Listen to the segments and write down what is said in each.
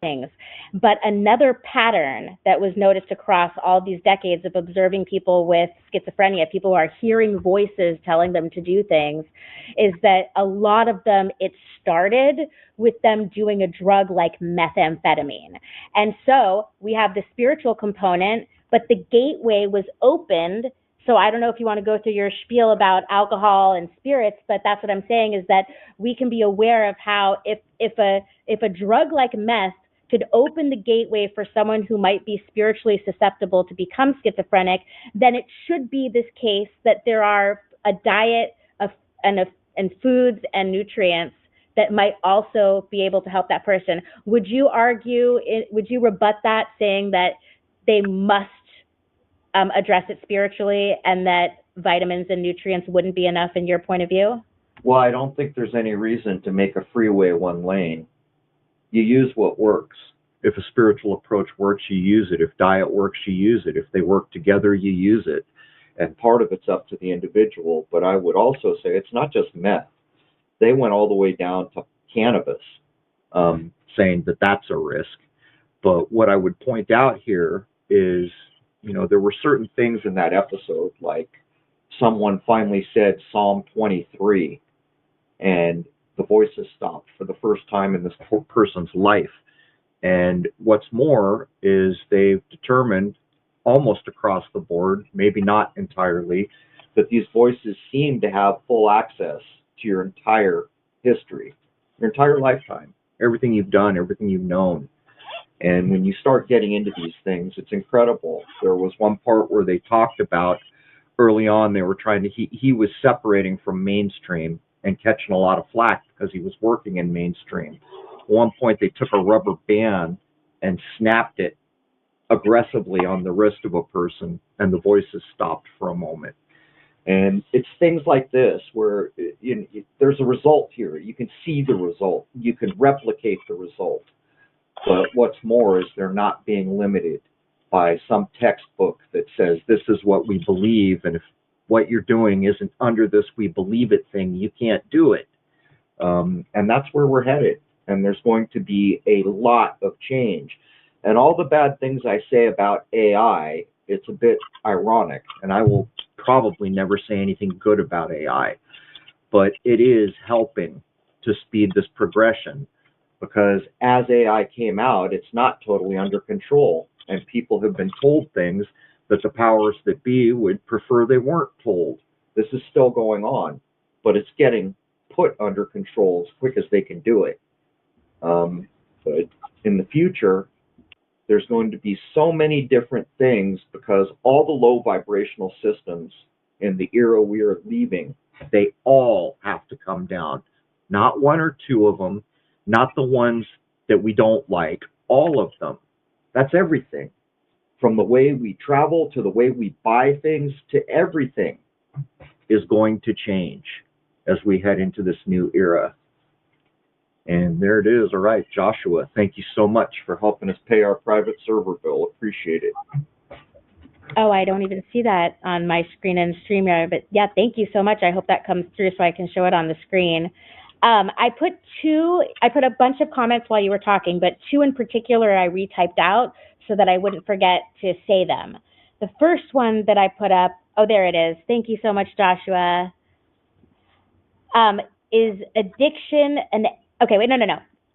things. But another pattern that was noticed across all these decades of observing people with schizophrenia, people who are hearing voices telling them to do things, is that a lot of them, it started with them doing a drug like methamphetamine. And so we have the spiritual component, but the gateway was opened. So I don't know if you want to go through your spiel about alcohol and spirits, but that's what I'm saying, is that we can be aware of how if a drug like meth could open the gateway for someone who might be spiritually susceptible to become schizophrenic, then it should be this case that there are a diet and foods and nutrients that might also be able to help that person. Would you rebut that, saying that they must address it spiritually and that vitamins and nutrients wouldn't be enough in your point of view? Well, I don't think there's any reason to make a freeway one lane. You use what works. If a spiritual approach works, you use it. If diet works, you use it. If they work together, you use it. And part of it's up to the individual. But I would also say it's not just meth. They went all the way down to cannabis, saying that that's a risk. But what I would point out here is, there were certain things in that episode, like someone finally said Psalm 23, and the voices stopped for the first time in this person's life. And what's more is they've determined almost across the board, maybe not entirely, that these voices seem to have full access to your entire history, your entire lifetime, everything you've done, everything you've known. And when you start getting into these things, it's incredible. There was one part where they talked about early on, they were he was separating from mainstream and catching a lot of flack because he was working in mainstream. At one point, they took a rubber band and snapped it aggressively on the wrist of a person, and the voices stopped for a moment. And it's things like this where there's a result here. You can see the result. You can replicate the result. But what's more is they're not being limited by some textbook that says this is what we believe, and if what you're doing isn't under this we believe it thing, you can't do it. And that's where we're headed. And there's going to be a lot of change. And all the bad things I say about AI, it's a bit ironic, and I will probably never say anything good about AI, but it is helping to speed this progression. Because as AI came out, it's not totally under control. And people have been told things that the powers that be would prefer they weren't told. This is still going on, but it's getting put under control as quick as they can do it. But in the future, there's going to be so many different things, because all the low vibrational systems in the era we are leaving, they all have to come down. Not one or two of them, not the ones that we don't like, all of them. That's everything. From the way we travel to the way we buy things to everything is going to change as we head into this new era. And there it is. All right, Joshua, thank you so much for helping us pay our private server bill. Appreciate it. Oh, I don't even see that on my screen in StreamYard, but yeah, thank you so much. I hope that comes through so I can show it on the screen. I put a bunch of comments while you were talking, but two in particular I retyped out so that I wouldn't forget to say them. The first one that I put up, oh, there it is. Thank you so much, Joshua. Is addiction an, okay, wait, no.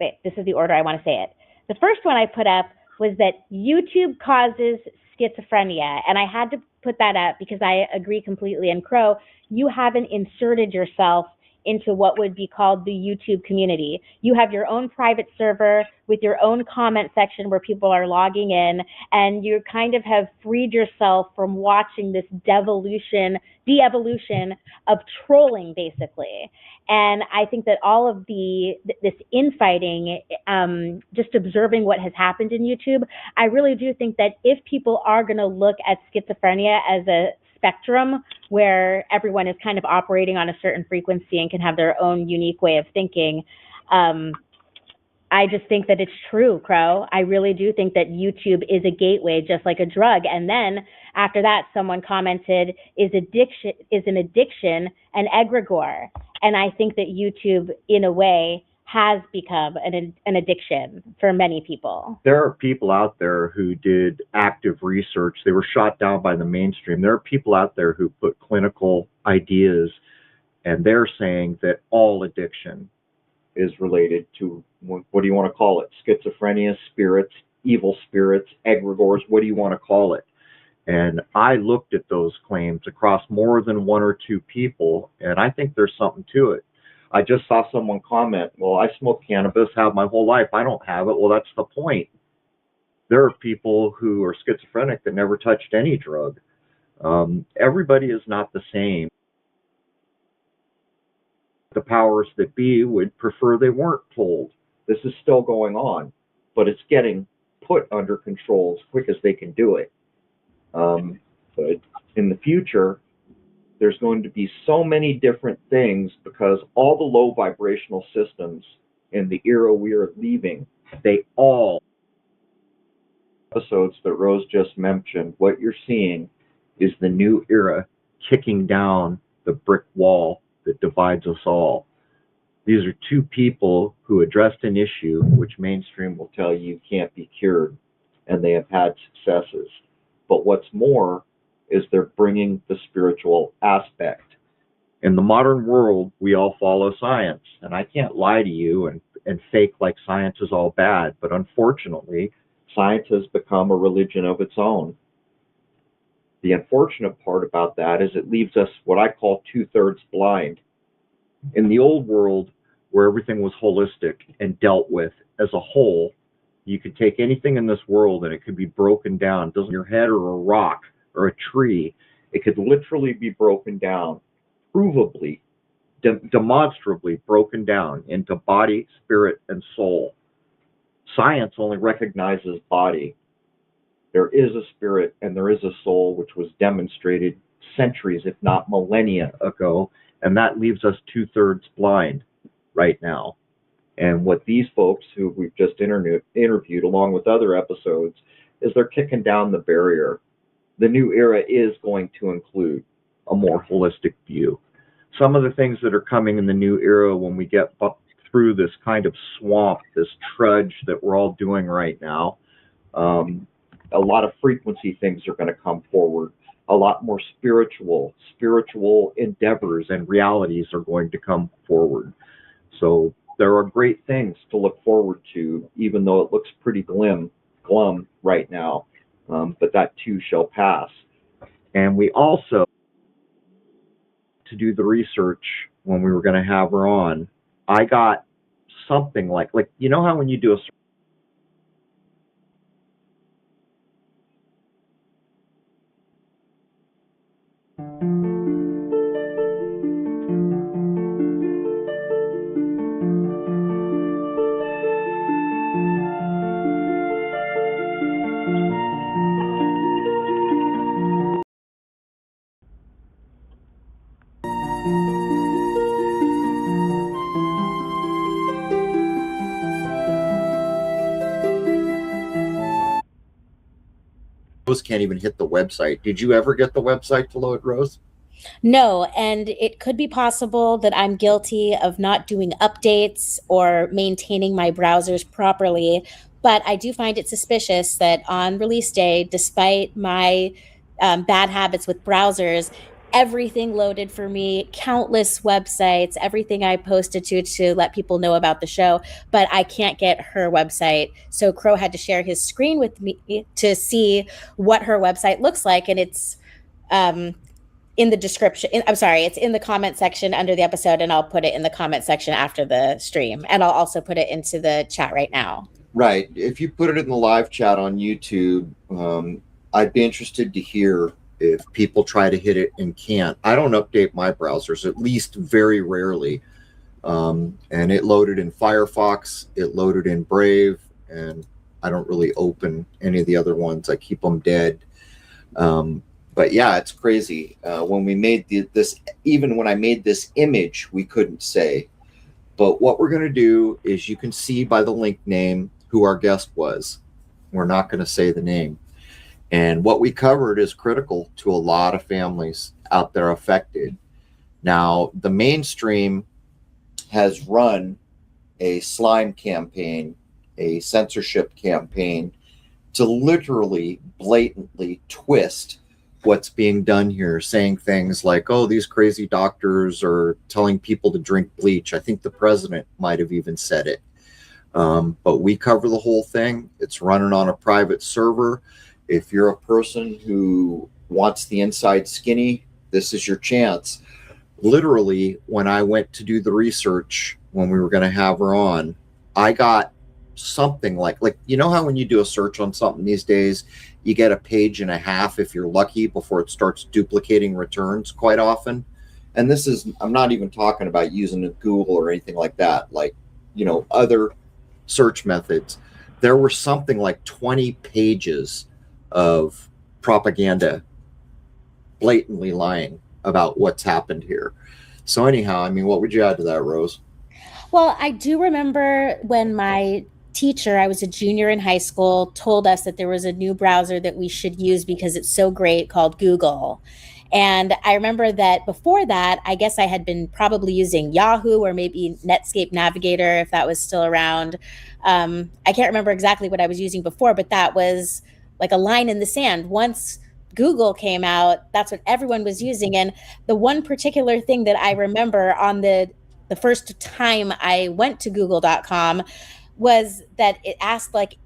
Wait, this is the order I want to say it. The first one I put up was that YouTube causes schizophrenia, and I had to put that up because I agree completely. And Crow, you haven't inserted yourself into what would be called the YouTube community. You have your own private server with your own comment section where people are logging in, and you kind of have freed yourself from watching this de-evolution of trolling, basically. And I think that all of this infighting, just observing what has happened in YouTube, I really do think that if people are going to look at schizophrenia as a spectrum where everyone is kind of operating on a certain frequency and can have their own unique way of thinking, I just think that it's true, Crow. I really do think that YouTube is a gateway, just like a drug. And then after that, someone commented, is an addiction an egregore? And I think that YouTube, in a way, has become an addiction for many people. There are people out there who did active research. They were shot down by the mainstream. There are people out there who put clinical ideas, and they're saying that all addiction is related to, what do you want to call it? Schizophrenia, spirits, evil spirits, egregores, what do you want to call it? And I looked at those claims across more than one or two people, and I think there's something to it. I just saw someone comment, well, I smoke cannabis, have my whole life. I don't have it. Well, that's the point. There are people who are schizophrenic that never touched any drug. Everybody is not the same. The powers that be would prefer they weren't told. This is still going on, but it's getting put under control as quick as they can do it. But in the future, there's going to be so many different things, because all the low vibrational systems in the era we are leaving, they all, episodes that Rose just mentioned, what you're seeing is the new era kicking down the brick wall that divides us all. These are two people who addressed an issue which mainstream will tell you can't be cured, and they have had successes. But what's more is they're bringing the spiritual aspect. In the modern world, we all follow science, and I can't lie to you and fake like science is all bad, but unfortunately, science has become a religion of its own. The unfortunate part about that is it leaves us what I call two-thirds blind. In the old world, where everything was holistic and dealt with as a whole, you could take anything in this world and it could be broken down. It doesn't your head or a rock or a tree. It could literally be broken down, provably, demonstrably broken down into body, spirit, and soul. Science only recognizes body. There is a spirit and there is a soul, which was demonstrated centuries, if not millennia ago, and that leaves us two-thirds blind right now. And what these folks who we've just interviewed, along with other episodes, is they're kicking down the barrier. The new era is going to include a more holistic view. Some of the things that are coming in the new era, when we get through this kind of swamp, this trudge that we're all doing right now, a lot of frequency things are going to come forward. A lot more spiritual endeavors and realities are going to come forward. So there are great things to look forward to, even though it looks pretty glum right now. But that too shall pass. And we also, to do the research when we were going to have her on, I got something like you know how when you do a Rose can't even hit the website. Did you ever get the website to load, Rose? No, and it could be possible that I'm guilty of not doing updates or maintaining my browsers properly, but I do find it suspicious that on release day, despite my bad habits with browsers, everything loaded for me, countless websites, everything I posted to let people know about the show, but I can't get her website. So Crow had to share his screen with me to see what her website looks like, and it's in the description. I'm sorry, it's in the comment section under the episode, and I'll put it in the comment section after the stream, and I'll also put it into the chat right now. Right. If you put it in the live chat on YouTube, I'd be interested to hear if people try to hit it and can't. I don't update my browsers, at least very rarely. And it loaded in Firefox, it loaded in Brave, and I don't really open any of the other ones. I keep them dead. But yeah, it's crazy. When we made this, even when I made this image, we couldn't say. But what we're going to do is, you can see by the link name who our guest was. We're not going to say the name. And what we covered is critical to a lot of families out there affected. Now, the mainstream has run a slime campaign, a censorship campaign to literally blatantly twist what's being done here, saying things like, oh, these crazy doctors are telling people to drink bleach. I think the president might have even said it. But we cover the whole thing. It's running on a private server. If you're a person who wants the inside skinny, this is your chance. Literally, when I went to do the research, when we were going to have her on, I got something like you know how when you do a search on something these days, you get a page and a half if you're lucky before it starts duplicating returns quite often. And this is, I'm not even talking about using Google or anything like that, like, you know, other search methods. There were something like 20 pages of propaganda blatantly lying about what's happened here. So anyhow, I mean, what would you add to that, Rose? Well, I do remember when my teacher, I was a junior in high school, told us that there was a new browser that we should use because it's so great called Google. And I remember that before that, I guess I had been probably using Yahoo or maybe Netscape Navigator, if that was still around. I can't remember exactly what I was using before, but that was like a line in the sand. Once Google came out, that's what everyone was using. And the one particular thing that I remember on the first time I went to google.com was that it asked like,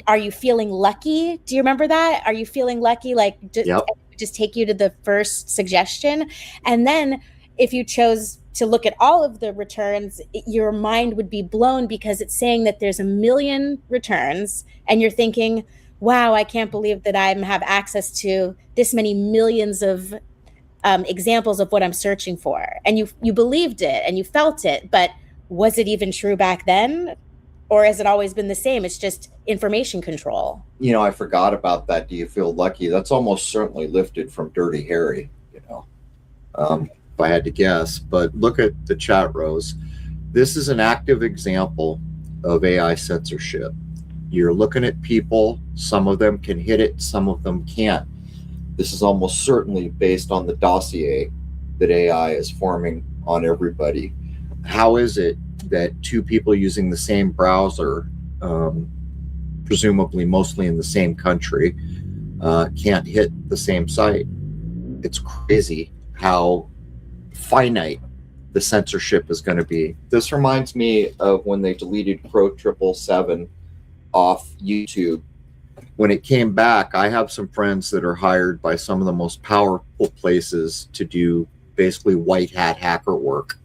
are you feeling lucky? Do you remember that? Are you feeling lucky? Like Yep. just take you to the first suggestion. And then if you chose to look at all of the returns, your mind would be blown because it's saying that there's a million returns and you're thinking, wow, I can't believe that I have access to this many millions of examples of what I'm searching for. And you believed it and you felt it, but was it even true back then? Or has it always been the same? It's just information control. You know, I forgot about that. Do you feel lucky? That's almost certainly lifted from Dirty Harry, you know, if I had to guess. But look at the chat, Rose. This is an active example of AI censorship. You're looking at people, some of them can hit it, some of them can't. This is almost certainly based on the dossier that AI is forming on everybody. How is it that two people using the same browser, presumably mostly in the same country, can't hit the same site? It's crazy how finite the censorship is going to be. This reminds me of when they deleted Crow 777 off YouTube. When it came back, I have some friends that are hired by some of the most powerful places to do basically white hat hacker work.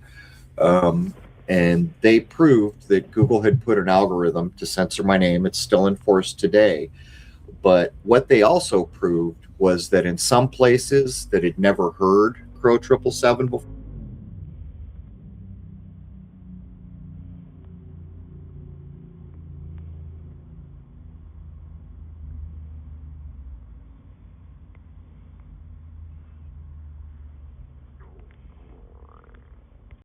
And they proved that Google had put an algorithm to censor my name. It's still in force today. But what they also proved was that in some places that had never heard Crow 777 before,